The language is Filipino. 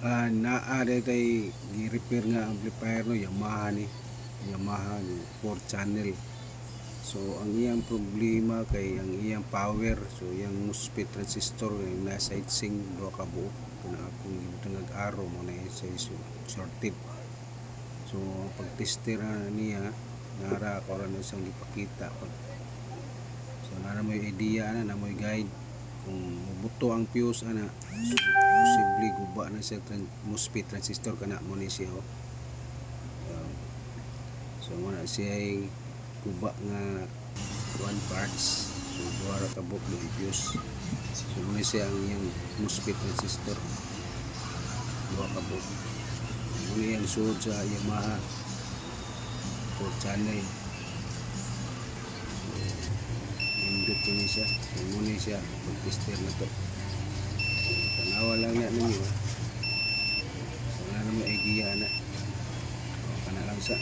Naa tay gi-repair nga amplifier no Yamaha ni. Yamaha no 4 channel. So ang iyang problema kay ang iyang power, so iyang MOSFET transistor ay nasa heatsink duha ka buok kana akong gibutang aro mo na sa shorted. So pag-tester niya nara ko ra na siyang gipakita pag so nara mo idea na mo guide kung mubuto ang fuse ana, so posible guba na siya MOSFET transistor kana mo ni siya. So muna siya ay guba nga one parts, so duha ra ka buok ng fuse. So muna siya ang iyang MOSFET transistor duha ka buok. Muna yung suod sa Yamaha 4 channel. Indot ko niya siya. So muna siya pag-tester na to. Tanawa lang na ninyo. So wala naman idea na. So kana lang siya.